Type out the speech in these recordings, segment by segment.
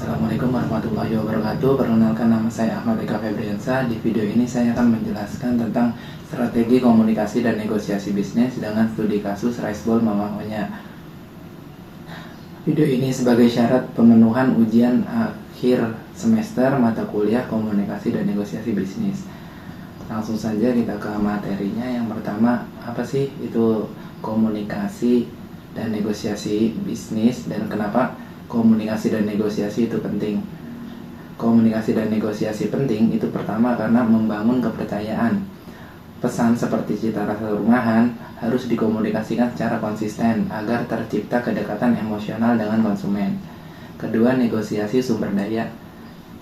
Assalamualaikum warahmatullahi wabarakatuh. Perkenalkan, nama saya Ahmad Eka Febriansa. Di video ini saya akan menjelaskan tentang strategi komunikasi dan negosiasi bisnis dengan studi kasus Riceball Mama Onya. Video ini sebagai syarat pemenuhan ujian akhir semester mata kuliah komunikasi dan negosiasi bisnis. Langsung saja kita ke materinya. Yang pertama, apa sih itu komunikasi dan negosiasi bisnis dan kenapa komunikasi dan negosiasi itu penting? Komunikasi dan negosiasi penting itu pertama karena membangun kepercayaan. Pesan seperti cita rasa rumahan harus dikomunikasikan secara konsisten agar tercipta kedekatan emosional dengan konsumen. Kedua, negosiasi sumber daya.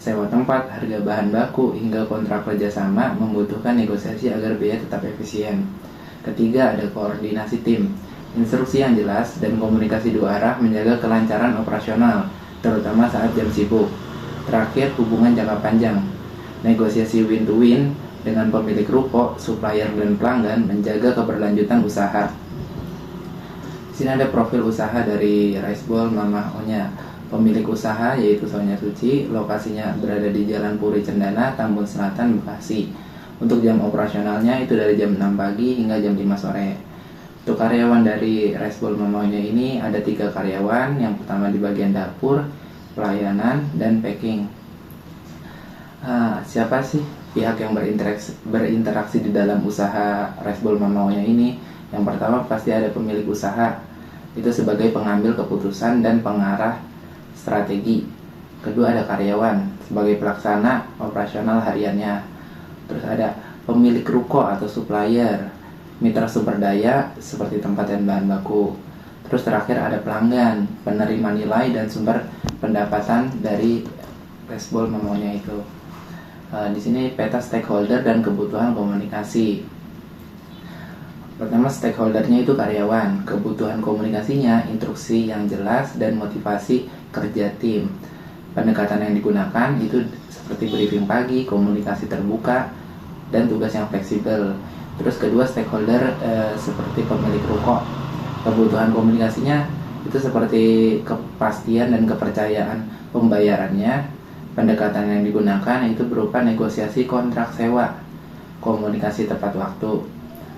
Sewa tempat, harga bahan baku, hingga kontrak kerjasama membutuhkan negosiasi agar biaya tetap efisien. Ketiga, ada koordinasi tim. Instruksi yang jelas dan komunikasi dua arah menjaga kelancaran operasional, terutama saat jam sibuk. Terakhir, hubungan jangka panjang. Negosiasi win-to-win dengan pemilik ruko, supplier, dan pelanggan menjaga keberlanjutan usaha. Di sini ada profil usaha dari Riceball Mama Onya. Pemilik usaha yaitu Sonya Suci, lokasinya berada di Jalan Puri Cendana, Tambun Selatan, Bekasi. Untuk jam operasionalnya itu dari jam 6 pagi hingga jam 5 sore. Untuk karyawan dari Riceball Mama Onya ini ada 3 karyawan. Yang pertama di bagian dapur, pelayanan, dan packing. Siapa sih pihak yang berinteraksi di dalam usaha Riceball Mama Onya ini? Yang pertama pasti ada pemilik usaha, itu sebagai pengambil keputusan dan pengarah strategi. Kedua ada karyawan sebagai pelaksana operasional hariannya. Terus ada pemilik ruko atau supplier, mitra sumber daya seperti tempat dan bahan baku. Terus terakhir ada pelanggan, penerima nilai dan sumber pendapatan dari Riceball Mama Onya itu. Di sini peta stakeholder dan kebutuhan komunikasi. Pertama, stakeholdernya itu karyawan, kebutuhan komunikasinya, instruksi yang jelas dan motivasi kerja tim. Pendekatan yang digunakan itu seperti briefing pagi, komunikasi terbuka, dan tugas yang fleksibel. Terus kedua, stakeholder seperti pemilik ruko. Kebutuhan komunikasinya itu seperti kepastian dan kepercayaan pembayarannya. Pendekatan yang digunakan itu berupa negosiasi kontrak sewa, komunikasi tepat waktu.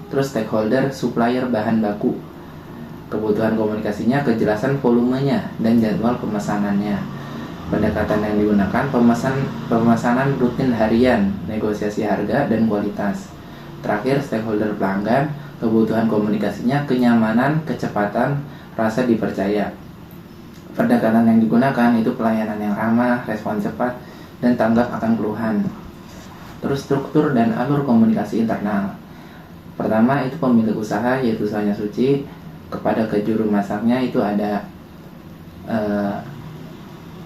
Terus stakeholder supplier bahan baku. Kebutuhan komunikasinya kejelasan volumenya dan jadwal pemesanannya. Pendekatan yang digunakan pemesanan rutin harian, negosiasi harga dan kualitas. Terakhir, stakeholder pelanggan, kebutuhan komunikasinya kenyamanan, kecepatan, rasa dipercaya. Pendekatan yang digunakan itu pelayanan yang ramah, respon cepat, dan tanggap akan keluhan. Terus struktur dan alur komunikasi internal. Pertama itu pemilik usaha yaitu Sonya Suci, kepada kejuru masaknya itu ada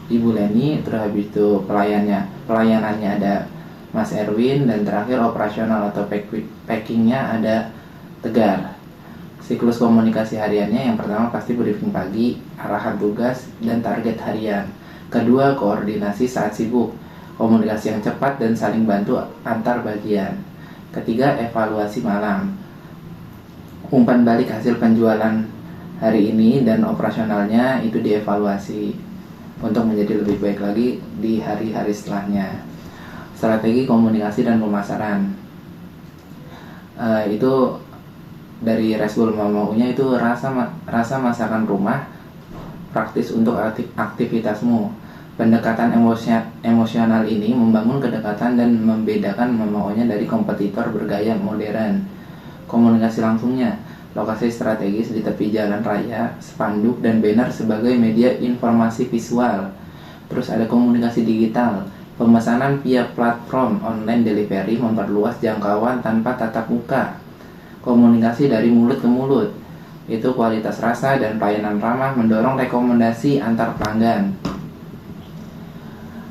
Ibu Leni, terus habis itu pelayanannya ada Mas Erwin, dan terakhir operasional atau packingnya ada Tegar. Siklus komunikasi hariannya yang pertama pasti briefing pagi, arahan tugas, dan target harian. Kedua, koordinasi saat sibuk, komunikasi yang cepat dan saling bantu antar bagian. Ketiga, evaluasi malam, umpan balik hasil penjualan hari ini dan operasionalnya itu dievaluasi untuk menjadi lebih baik lagi di hari-hari setelahnya. Strategi komunikasi dan pemasaran itu dari Riceball Mama Onya itu rasa masakan rumah praktis untuk aktivitasmu. Pendekatan emosional ini membangun kedekatan dan membedakan Mama Onya dari kompetitor bergaya modern. Komunikasi langsungnya, lokasi strategis di tepi jalan raya, spanduk dan banner sebagai media informasi visual. Terus ada komunikasi digital, pemesanan via platform online delivery memperluas jangkauan tanpa tatap muka. Komunikasi dari mulut ke mulut, itu kualitas rasa dan pelayanan ramah mendorong rekomendasi antar pelanggan.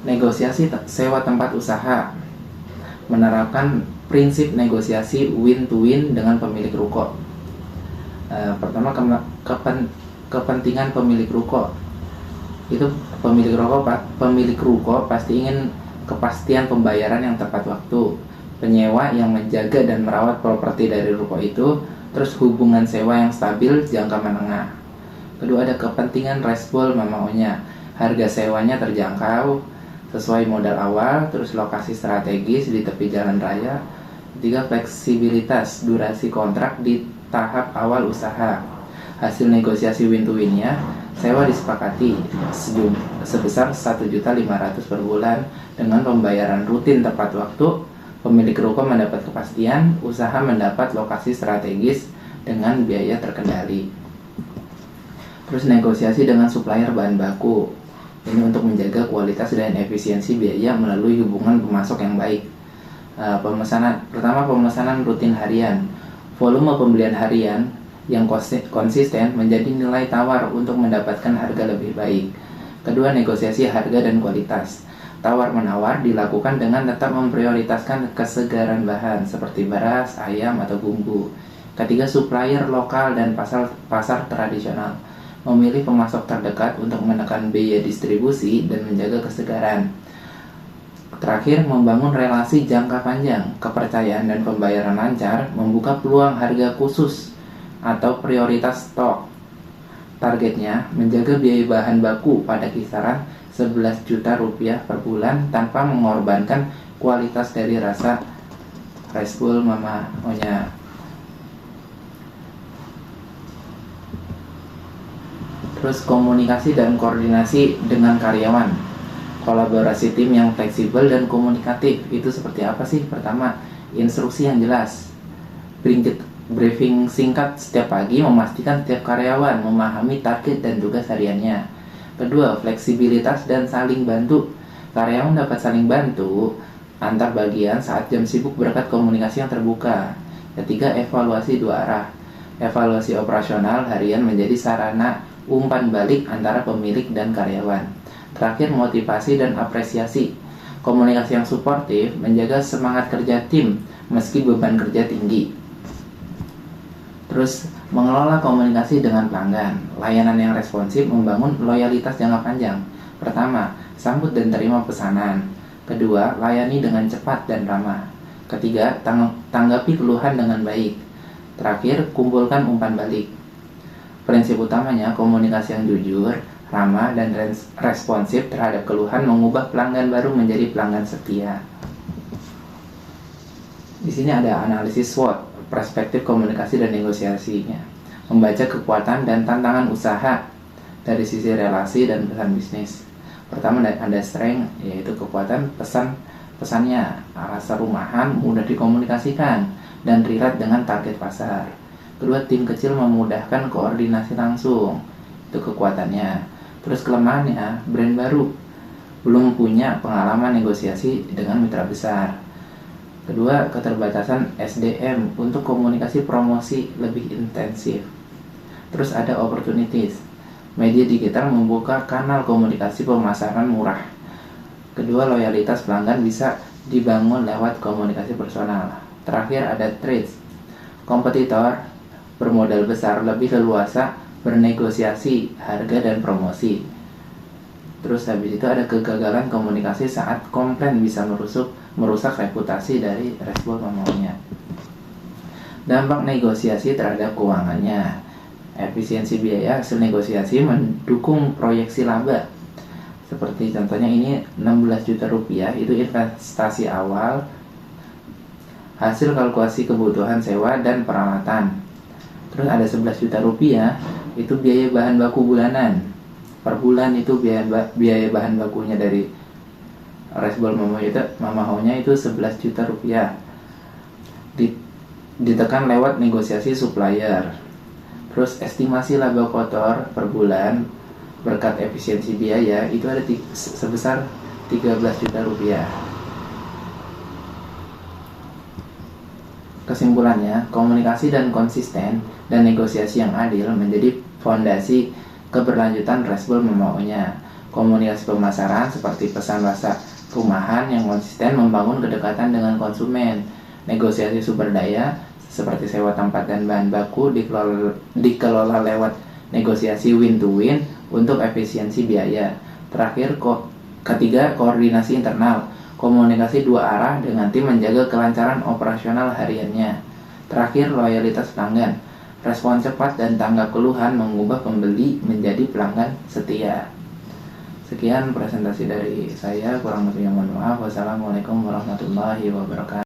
Negosiasi sewa tempat usaha, menerapkan prinsip negosiasi win-to-win dengan pemilik ruko. Pertama, kepentingan pemilik ruko. Itu pemilik ruko pasti ingin kepastian pembayaran yang tepat waktu, penyewa yang menjaga dan merawat properti dari ruko itu, terus hubungan sewa yang stabil jangka menengah. Kedua ada kepentingan Riceball Mama Onya, harga sewanya terjangkau, sesuai modal awal, terus lokasi strategis di tepi jalan raya. Ketiga, fleksibilitas durasi kontrak di tahap awal usaha. Hasil negosiasi win to win-nya, sewa disepakati sebesar 1.500.000 per bulan dengan pembayaran rutin tepat waktu. Pemilik ruko mendapat kepastian, usaha mendapat lokasi strategis dengan biaya terkendali. Terus negosiasi dengan supplier bahan baku. Ini untuk menjaga kualitas dan efisiensi biaya melalui hubungan pemasok yang baik. Pemesanan rutin harian. Volume pembelian harian yang konsisten menjadi nilai tawar untuk mendapatkan harga lebih baik. Kedua, negosiasi harga dan kualitas. Tawar-menawar dilakukan dengan tetap memprioritaskan kesegaran bahan seperti beras, ayam, atau bumbu. Ketiga, supplier lokal dan pasar tradisional. Memilih pemasok terdekat untuk menekan biaya distribusi dan menjaga kesegaran. Terakhir, membangun relasi jangka panjang. Kepercayaan dan pembayaran lancar membuka peluang harga khusus atau prioritas stok. Targetnya menjaga biaya bahan baku pada kisaran 11 juta rupiah per bulan tanpa mengorbankan kualitas dari rasa Red Bull Mamahonya. Terus komunikasi dan koordinasi dengan karyawan. Kolaborasi tim yang fleksibel dan komunikatif itu seperti apa sih? Pertama, instruksi yang jelas. Briefing singkat setiap pagi memastikan setiap karyawan memahami target dan tugas hariannya. Kedua, fleksibilitas dan saling bantu. Karyawan dapat saling bantu antar bagian saat jam sibuk berkat komunikasi yang terbuka. Ketiga, evaluasi dua arah. Evaluasi operasional harian menjadi sarana umpan balik antara pemilik dan karyawan. Terakhir, motivasi dan apresiasi. Komunikasi yang suportif menjaga semangat kerja tim meski beban kerja tinggi. Terus, mengelola komunikasi dengan pelanggan. Layanan yang responsif membangun loyalitas jangka panjang. Pertama, sambut dan terima pesanan. Kedua, layani dengan cepat dan ramah. Ketiga, tanggapi keluhan dengan baik. Terakhir, kumpulkan umpan balik. Prinsip utamanya, komunikasi yang jujur, ramah, dan responsif terhadap keluhan mengubah pelanggan baru menjadi pelanggan setia. Di sini ada analisis SWOT, perspektif komunikasi dan negosiasinya. Membaca kekuatan dan tantangan usaha dari sisi relasi dan pesan bisnis. Pertama ada strength, yaitu kekuatan pesannya, rasa rumahan, mudah dikomunikasikan, dan relate dengan target pasar. Kedua, tim kecil memudahkan koordinasi langsung, itu kekuatannya. Terus kelemahannya, brand baru, belum punya pengalaman negosiasi dengan mitra besar. Kedua, keterbatasan SDM untuk komunikasi promosi lebih intensif. Terus ada opportunities, media digital membuka kanal komunikasi pemasaran murah. Kedua, loyalitas pelanggan bisa dibangun lewat komunikasi personal. Terakhir ada trades, kompetitor bermodal besar lebih leluasa bernegosiasi harga dan promosi. Terus habis itu ada kegagalan komunikasi saat komplain bisa merusak reputasi dari Red Bull Mamahonya. Dampak negosiasi terhadap keuangannya. Efisiensi biaya hasil negosiasi mendukung proyeksi laba. Seperti contohnya ini 16 juta rupiah itu investasi awal, hasil kalkulasi kebutuhan sewa dan peralatan. Terus ada 11 juta rupiah itu biaya bahan baku bulanan. Per bulan itu biaya bahan bakunya dari Red Bull Mamahonya itu 11 juta rupiah. Ditekan lewat negosiasi supplier. Terus estimasi laba kotor per bulan berkat efisiensi biaya itu ada sebesar 13 juta rupiah. Kesimpulannya, komunikasi dan konsisten dan negosiasi yang adil menjadi fondasi keberlanjutan Red Bull Mamahonya. Komunikasi pemasaran seperti pesan rasa rumahan yang konsisten membangun kedekatan dengan konsumen. Negosiasi sumber daya seperti sewa tempat dan bahan baku dikelola lewat negosiasi win to win untuk efisiensi biaya. Terakhir, ketiga, koordinasi internal. Komunikasi dua arah dengan tim menjaga kelancaran operasional hariannya. Terakhir, loyalitas pelanggan. Respon cepat dan tanggap keluhan mengubah pembeli menjadi pelanggan setia. Sekian presentasi dari saya, kurang lebihnya mohon maaf. Wassalamualaikum warahmatullahi wabarakatuh.